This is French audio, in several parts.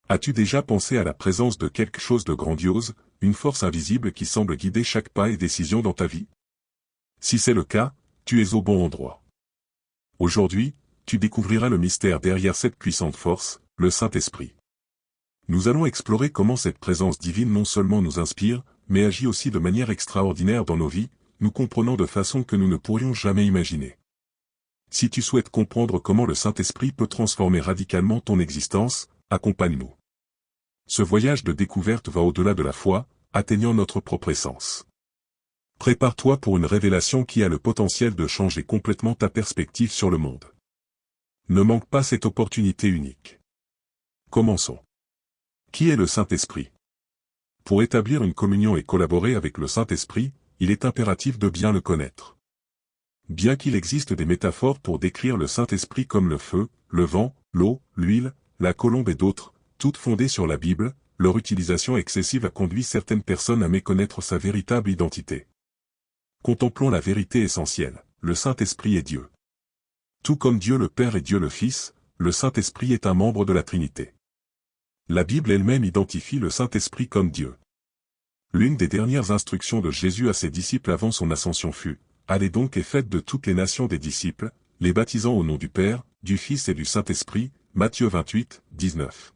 As-tu déjà pensé à la présence de quelque chose de grandiose, une force invisible qui semble guider chaque pas et décision dans ta vie? Si c'est le cas, tu es au bon endroit. Aujourd'hui, tu découvriras le mystère derrière cette puissante force, le Saint-Esprit. Nous allons explorer comment cette présence divine non seulement nous inspire, mais agit aussi de manière extraordinaire dans nos vies, nous comprenant de façon que nous ne pourrions jamais imaginer. Si tu souhaites comprendre comment le Saint-Esprit peut transformer radicalement ton existence, accompagne-nous. Ce voyage de découverte va au-delà de la foi, atteignant notre propre essence. Prépare-toi pour une révélation qui a le potentiel de changer complètement ta perspective sur le monde. Ne manque pas cette opportunité unique. Commençons. Qui est le Saint-Esprit? Pour établir une communion et collaborer avec le Saint-Esprit, il est impératif de bien le connaître. Bien qu'il existe des métaphores pour décrire le Saint-Esprit comme le feu, le vent, l'eau, l'huile, la colombe et d'autres, toutes fondées sur la Bible, leur utilisation excessive a conduit certaines personnes à méconnaître sa véritable identité. Contemplons la vérité essentielle, le Saint-Esprit est Dieu. Tout comme Dieu le Père et Dieu le Fils, le Saint-Esprit est un membre de la Trinité. La Bible elle-même identifie le Saint-Esprit comme Dieu. L'une des dernières instructions de Jésus à ses disciples avant son ascension fut « Allez donc et faites de toutes les nations des disciples, les baptisant au nom du Père, du Fils et du Saint-Esprit » Matthieu 28, 19.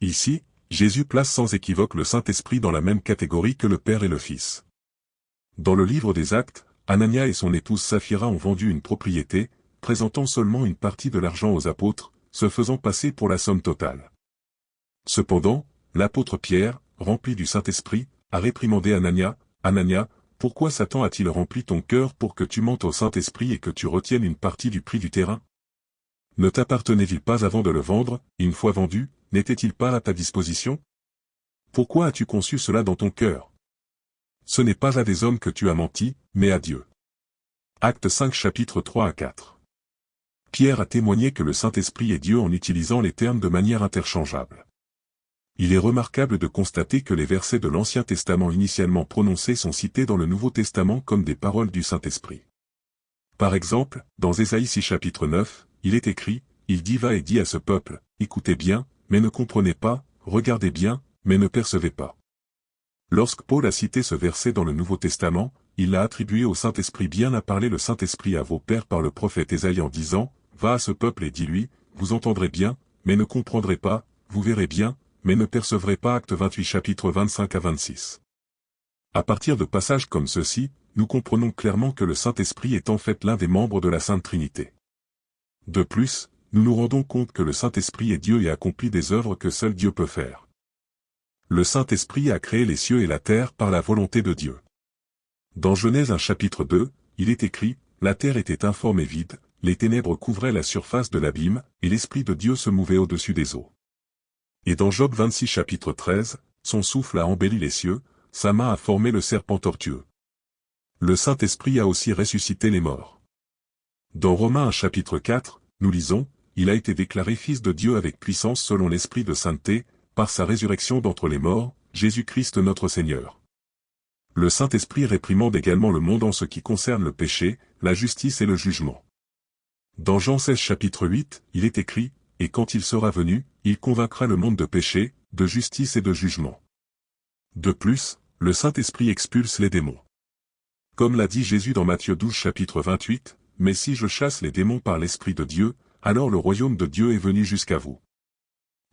Ici, Jésus place sans équivoque le Saint-Esprit dans la même catégorie que le Père et le Fils. Dans le livre des Actes, Anania et son épouse Saphira ont vendu une propriété, présentant seulement une partie de l'argent aux apôtres, se faisant passer pour la somme totale. Cependant, l'apôtre Pierre, rempli du Saint-Esprit, a réprimandé Anania, « Anania, pourquoi Satan a-t-il rempli ton cœur pour que tu mentes au Saint-Esprit et que tu retiennes une partie du prix du terrain? Ne t'appartenait-il pas avant de le vendre, et une fois vendu, n'était-il pas à ta disposition? Pourquoi as-tu conçu cela dans ton cœur? Ce n'est pas à des hommes que tu as menti, mais à Dieu. » Acte 5 chapitres 3 à 4. Pierre a témoigné que le Saint-Esprit est Dieu en utilisant les termes de manière interchangeable. Il est remarquable de constater que les versets de l'Ancien Testament initialement prononcés sont cités dans le Nouveau Testament comme des paroles du Saint-Esprit. Par exemple, dans Ésaïe 6 chapitre 9, il est écrit, « Il dit va et dit à ce peuple, écoutez bien, mais ne comprenez pas, regardez bien, mais ne percevez pas. » Lorsque Paul a cité ce verset dans le Nouveau Testament, il l'a attribué au Saint-Esprit. Bien a parlé le Saint-Esprit à vos pères par le prophète Ésaïe en disant, « Va à ce peuple et dis-lui, vous entendrez bien, mais ne comprendrez pas, vous verrez bien, mais ne percevrez pas. » Acte 28 chapitres 25 à 26. À partir de passages comme ceux-ci, nous comprenons clairement que le Saint-Esprit est en fait l'un des membres de la Sainte Trinité. De plus, nous nous rendons compte que le Saint-Esprit est Dieu et accomplit des œuvres que seul Dieu peut faire. Le Saint-Esprit a créé les cieux et la terre par la volonté de Dieu. Dans Genèse 1 chapitre 2, il est écrit, « La terre était informe et vide, les ténèbres couvraient la surface de l'abîme, et l'Esprit de Dieu se mouvait au-dessus des eaux. » Et dans Job 26 chapitre 13, « Son souffle a embelli les cieux, sa main a formé le serpent tortueux. » Le Saint-Esprit a aussi ressuscité les morts. Dans Romains 1 chapitre 4, nous lisons, « Il a été déclaré Fils de Dieu avec puissance selon l'Esprit de sainteté, par sa résurrection d'entre les morts, Jésus-Christ notre Seigneur. » Le Saint-Esprit réprimande également le monde en ce qui concerne le péché, la justice et le jugement. Dans Jean 16 chapitre 8, il est écrit, « Et quand il sera venu, il convaincra le monde de péché, de justice et de jugement. » De plus, le Saint-Esprit expulse les démons. Comme l'a dit Jésus dans Matthieu 12 chapitre 28, « Mais si je chasse les démons par l'Esprit de Dieu, alors le royaume de Dieu est venu jusqu'à vous. »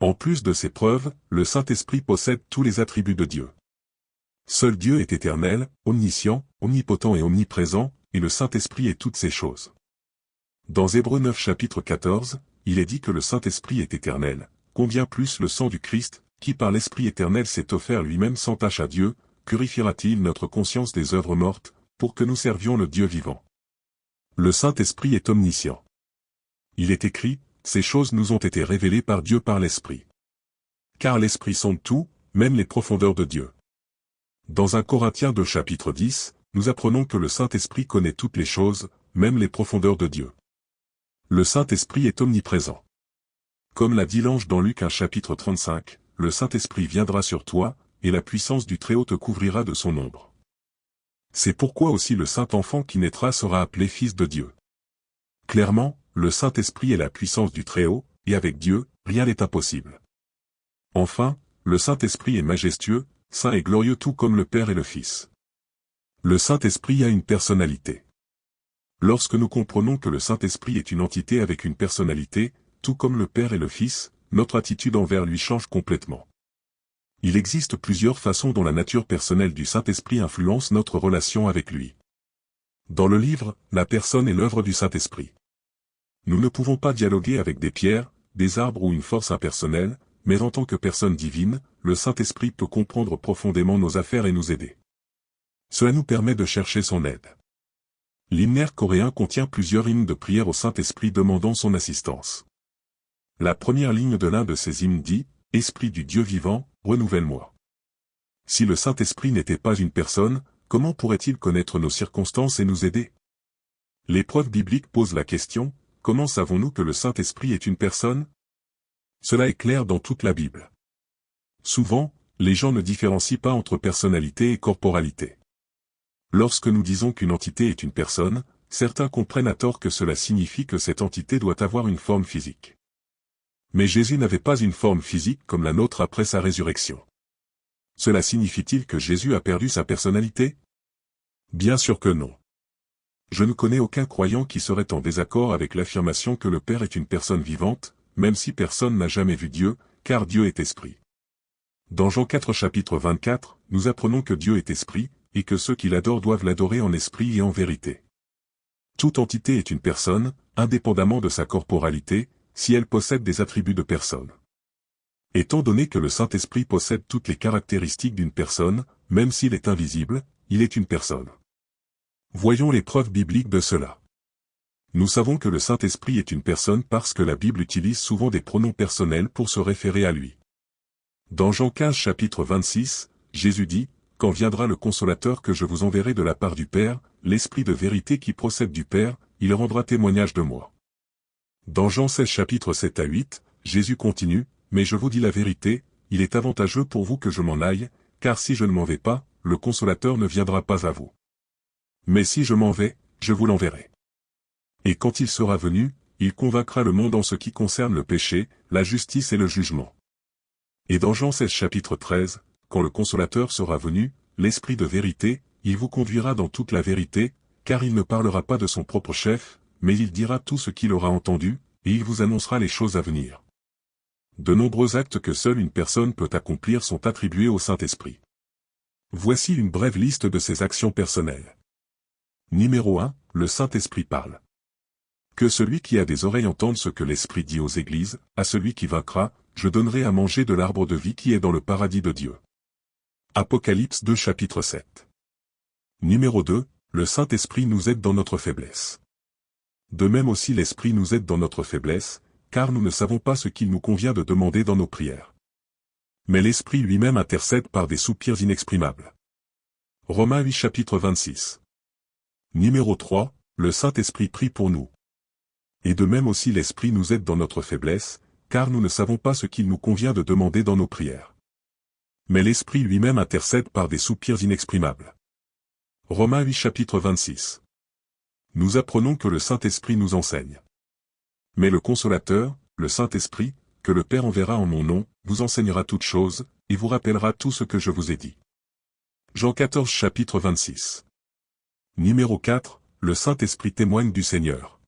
En plus de ces preuves, le Saint-Esprit possède tous les attributs de Dieu. Seul Dieu est éternel, omniscient, omnipotent et omniprésent, et le Saint-Esprit est toutes ces choses. Dans Hébreux 9 chapitre 14, il est dit que le Saint-Esprit est éternel, combien plus le sang du Christ, qui par l'Esprit éternel s'est offert lui-même sans tache à Dieu, purifiera-t-il notre conscience des œuvres mortes, pour que nous servions le Dieu vivant. Le Saint-Esprit est omniscient. Il est écrit, « Ces choses nous ont été révélées par Dieu par l'Esprit. » Car l'Esprit sonde tout, même les profondeurs de Dieu. Dans 1 Corinthiens 2 chapitre 10, nous apprenons que le Saint-Esprit connaît toutes les choses, même les profondeurs de Dieu. Le Saint-Esprit est omniprésent. Comme l'a dit l'ange dans Luc 1 chapitre 35, « Le Saint-Esprit viendra sur toi, et la puissance du Très-Haut te couvrira de son ombre. » C'est pourquoi aussi le Saint-Enfant qui naîtra sera appelé Fils de Dieu. Clairement, le Saint-Esprit est la puissance du Très-Haut, et avec Dieu, rien n'est impossible. Enfin, le Saint-Esprit est majestueux, saint et glorieux tout comme le Père et le Fils. Le Saint-Esprit a une personnalité. Lorsque nous comprenons que le Saint-Esprit est une entité avec une personnalité, tout comme le Père et le Fils, notre attitude envers lui change complètement. Il existe plusieurs façons dont la nature personnelle du Saint-Esprit influence notre relation avec lui. Dans le livre « La personne et l'œuvre du Saint-Esprit », nous ne pouvons pas dialoguer avec des pierres, des arbres ou une force impersonnelle, mais en tant que personne divine, le Saint-Esprit peut comprendre profondément nos affaires et nous aider. Cela nous permet de chercher son aide. L'hymnaire coréen contient plusieurs hymnes de prière au Saint-Esprit demandant son assistance. La première ligne de l'un de ces hymnes dit « Esprit du Dieu vivant, renouvelle-moi ». Si le Saint-Esprit n'était pas une personne, comment pourrait-il connaître nos circonstances et nous aider? L'épreuve biblique pose la question, comment savons-nous que le Saint-Esprit est une personne? Cela est clair dans toute la Bible. Souvent, les gens ne différencient pas entre personnalité et corporalité. Lorsque nous disons qu'une entité est une personne, certains comprennent à tort que cela signifie que cette entité doit avoir une forme physique. Mais Jésus n'avait pas une forme physique comme la nôtre après sa résurrection. Cela signifie-t-il que Jésus a perdu sa personnalité? Bien sûr que non. Je ne connais aucun croyant qui serait en désaccord avec l'affirmation que le Père est une personne vivante, même si personne n'a jamais vu Dieu, car Dieu est esprit. Dans Jean 4 chapitre 24, nous apprenons que Dieu est esprit, et que ceux qui l'adorent doivent l'adorer en esprit et en vérité. Toute entité est une personne, indépendamment de sa corporalité, si elle possède des attributs de personne. Étant donné que le Saint-Esprit possède toutes les caractéristiques d'une personne, même s'il est invisible, il est une personne. Voyons les preuves bibliques de cela. Nous savons que le Saint-Esprit est une personne parce que la Bible utilise souvent des pronoms personnels pour se référer à lui. Dans Jean 15 chapitre 26, Jésus dit, « Quand viendra le Consolateur que je vous enverrai de la part du Père, l'Esprit de vérité qui procède du Père, il rendra témoignage de moi. » Dans Jean 16 chapitre 7 à 8, Jésus continue, « Mais je vous dis la vérité, il est avantageux pour vous que je m'en aille, car si je ne m'en vais pas, le Consolateur ne viendra pas à vous. Mais si je m'en vais, je vous l'enverrai. Et quand il sera venu, il convaincra le monde en ce qui concerne le péché, la justice et le jugement. » Et dans Jean 16 chapitre 13, quand le Consolateur sera venu, l'Esprit de vérité, il vous conduira dans toute la vérité, car il ne parlera pas de son propre chef, mais il dira tout ce qu'il aura entendu, et il vous annoncera les choses à venir. De nombreux actes que seule une personne peut accomplir sont attribués au Saint-Esprit. Voici une brève liste de ses actions personnelles. Numéro 1, le Saint-Esprit parle. Que celui qui a des oreilles entende ce que l'Esprit dit aux églises, à celui qui vaincra, je donnerai à manger de l'arbre de vie qui est dans le paradis de Dieu. Apocalypse 2 chapitre 7. Numéro 2, le Saint-Esprit nous aide dans notre faiblesse. De même aussi l'Esprit nous aide dans notre faiblesse, car nous ne savons pas ce qu'il nous convient de demander dans nos prières. Mais l'Esprit lui-même intercède par des soupirs inexprimables. Romains 8 chapitre 26. Numéro 3, le Saint-Esprit prie pour nous. Et de même aussi l'Esprit nous aide dans notre faiblesse, car nous ne savons pas ce qu'il nous convient de demander dans nos prières. Mais l'Esprit lui-même intercède par des soupirs inexprimables. Romains 8 chapitre 26. Nous apprenons que le Saint-Esprit nous enseigne. Mais le Consolateur, le Saint-Esprit, que le Père enverra en mon nom, vous enseignera toutes choses, et vous rappellera tout ce que je vous ai dit. Jean 14 chapitre 26. Numéro 4, le Saint-Esprit témoigne du Seigneur.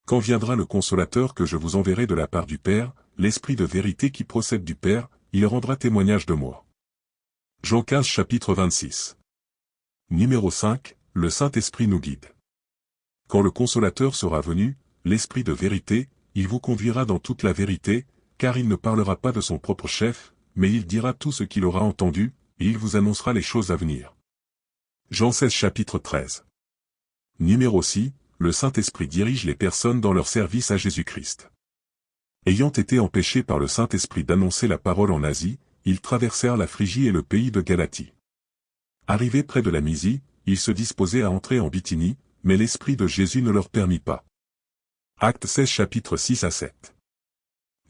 Quand viendra le Consolateur que je vous enverrai de la part du Père, l'Esprit de vérité qui procède du Père, il rendra témoignage de moi. Jean 15 chapitre 26. Numéro 5, le Saint-Esprit nous guide. Quand le Consolateur sera venu, l'Esprit de vérité, il vous conduira dans toute la vérité, car il ne parlera pas de son propre chef, mais il dira tout ce qu'il aura entendu, et il vous annoncera les choses à venir. Jean 16 chapitre 13. Numéro 6, le Saint-Esprit dirige les personnes dans leur service à Jésus-Christ. Ayant été empêchés par le Saint-Esprit d'annoncer la parole en Asie, ils traversèrent la Phrygie et le pays de Galatie. Arrivés près de la Mysie, ils se disposaient à entrer en Bithynie, mais l'Esprit de Jésus ne leur permit pas. Actes 16 chapitre 6 à 7.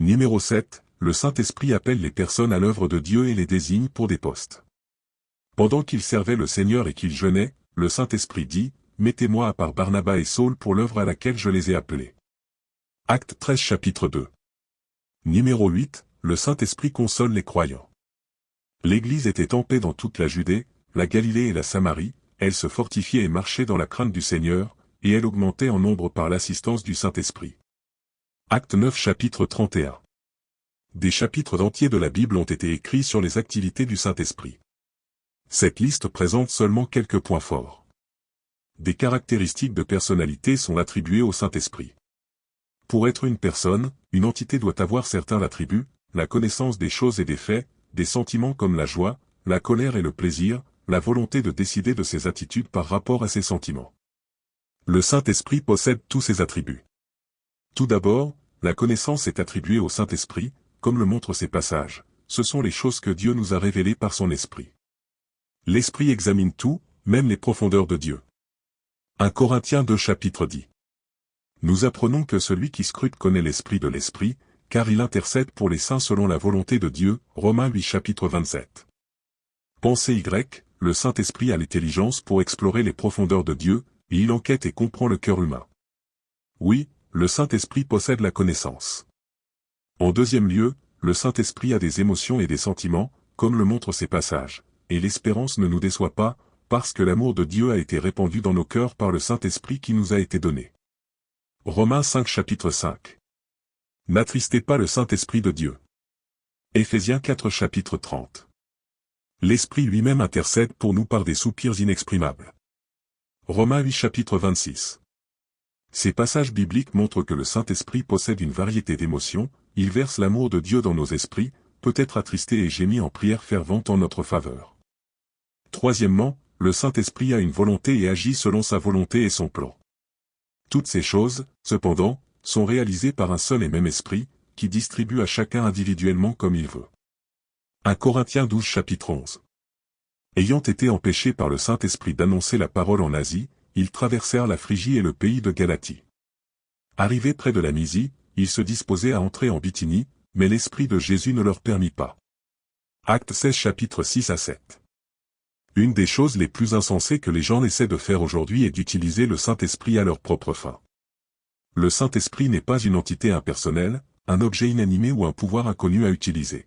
Numéro 7, le Saint-Esprit appelle les personnes à l'œuvre de Dieu et les désigne pour des postes. Pendant qu'ils servaient le Seigneur et qu'ils jeûnaient, le Saint-Esprit dit, « Mettez-moi à part Barnabas et Saul pour l'œuvre à laquelle je les ai appelés. » Actes 13 chapitre 2. Numéro 8, le Saint-Esprit console les croyants. L'Église était en paix dans toute la Judée, la Galilée et la Samarie, elle se fortifiait et marchait dans la crainte du Seigneur, et elle augmentait en nombre par l'assistance du Saint-Esprit. Acte 9 chapitre 31. Des chapitres entiers de la Bible ont été écrits sur les activités du Saint-Esprit. Cette liste présente seulement quelques points forts. Des caractéristiques de personnalité sont attribuées au Saint-Esprit. Pour être une personne, une entité doit avoir certains attributs, la connaissance des choses et des faits, des sentiments comme la joie, la colère et le plaisir, la volonté de décider de ses attitudes par rapport à ses sentiments. Le Saint-Esprit possède tous ces attributs. Tout d'abord, la connaissance est attribuée au Saint-Esprit, comme le montrent ces passages. Ce sont les choses que Dieu nous a révélées par son Esprit. L'Esprit examine tout, même les profondeurs de Dieu. 1 Corinthiens 2 chapitre 10. Nous apprenons que celui qui scrute connaît l'Esprit de l'Esprit, car il intercède pour les saints selon la volonté de Dieu. Romains 8 chapitre 27. Pensée Y, le Saint-Esprit a l'intelligence pour explorer les profondeurs de Dieu, et il enquête et comprend le cœur humain. Oui, le Saint-Esprit possède la connaissance. En deuxième lieu, le Saint-Esprit a des émotions et des sentiments, comme le montrent ces passages, et l'espérance ne nous déçoit pas, parce que l'amour de Dieu a été répandu dans nos cœurs par le Saint-Esprit qui nous a été donné. Romains 5 chapitre 5. N'attristez pas le Saint-Esprit de Dieu. Éphésiens 4 chapitre 30. L'Esprit lui-même intercède pour nous par des soupirs inexprimables. Romains 8 chapitre 26. Ces passages bibliques montrent que le Saint-Esprit possède une variété d'émotions, il verse l'amour de Dieu dans nos esprits, peut être attristé et gémit en prière fervente en notre faveur. Troisièmement, le Saint-Esprit a une volonté et agit selon sa volonté et son plan. Toutes ces choses, cependant, sont réalisées par un seul et même Esprit, qui distribue à chacun individuellement comme il veut. 1 Corinthiens 12 chapitre 11. Ayant été empêchés par le Saint-Esprit d'annoncer la parole en Asie, ils traversèrent la Phrygie et le pays de Galatie. Arrivés près de la Mysie, ils se disposaient à entrer en Bithynie, mais l'Esprit de Jésus ne leur permit pas. Acte 16 chapitre 6 à 7. Une des choses les plus insensées que les gens essaient de faire aujourd'hui est d'utiliser le Saint-Esprit à leur propre fin. Le Saint-Esprit n'est pas une entité impersonnelle, un objet inanimé ou un pouvoir inconnu à utiliser.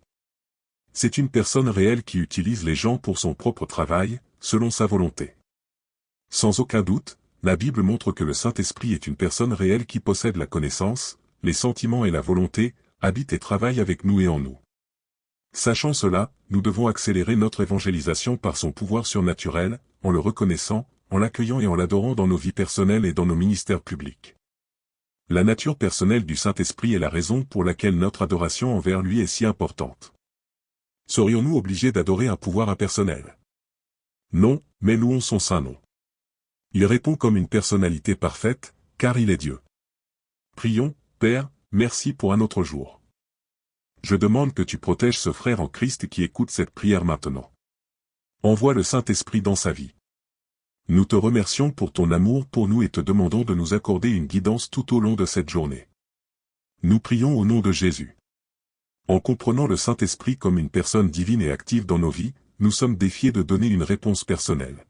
C'est une personne réelle qui utilise les gens pour son propre travail, selon sa volonté. Sans aucun doute, la Bible montre que le Saint-Esprit est une personne réelle qui possède la connaissance, les sentiments et la volonté, habite et travaille avec nous et en nous. Sachant cela, nous devons accélérer notre évangélisation par son pouvoir surnaturel, en le reconnaissant, en l'accueillant et en l'adorant dans nos vies personnelles et dans nos ministères publics. La nature personnelle du Saint-Esprit est la raison pour laquelle notre adoration envers lui est si importante. Serions-nous obligés d'adorer un pouvoir impersonnel? Non, mais louons son saint nom. Il répond comme une personnalité parfaite, car il est Dieu. Prions, Père, merci pour un autre jour. Je demande que tu protèges ce frère en Christ qui écoute cette prière maintenant. Envoie le Saint-Esprit dans sa vie. Nous te remercions pour ton amour pour nous et te demandons de nous accorder une guidance tout au long de cette journée. Nous prions au nom de Jésus. En comprenant le Saint-Esprit comme une personne divine et active dans nos vies, nous sommes défiés de donner une réponse personnelle.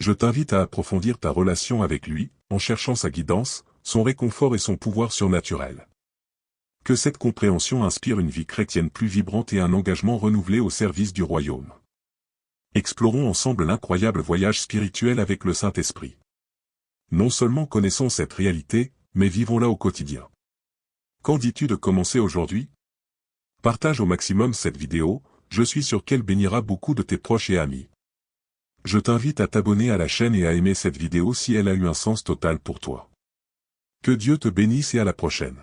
Je t'invite à approfondir ta relation avec lui, en cherchant sa guidance, son réconfort et son pouvoir surnaturel. Que cette compréhension inspire une vie chrétienne plus vibrante et un engagement renouvelé au service du royaume. Explorons ensemble l'incroyable voyage spirituel avec le Saint-Esprit. Non seulement connaissons cette réalité, mais vivons-la au quotidien. Qu'en dis-tu de commencer aujourd'hui? Partage au maximum cette vidéo, je suis sûr qu'elle bénira beaucoup de tes proches et amis. Je t'invite à t'abonner à la chaîne et à aimer cette vidéo si elle a eu un sens total pour toi. Que Dieu te bénisse et à la prochaine.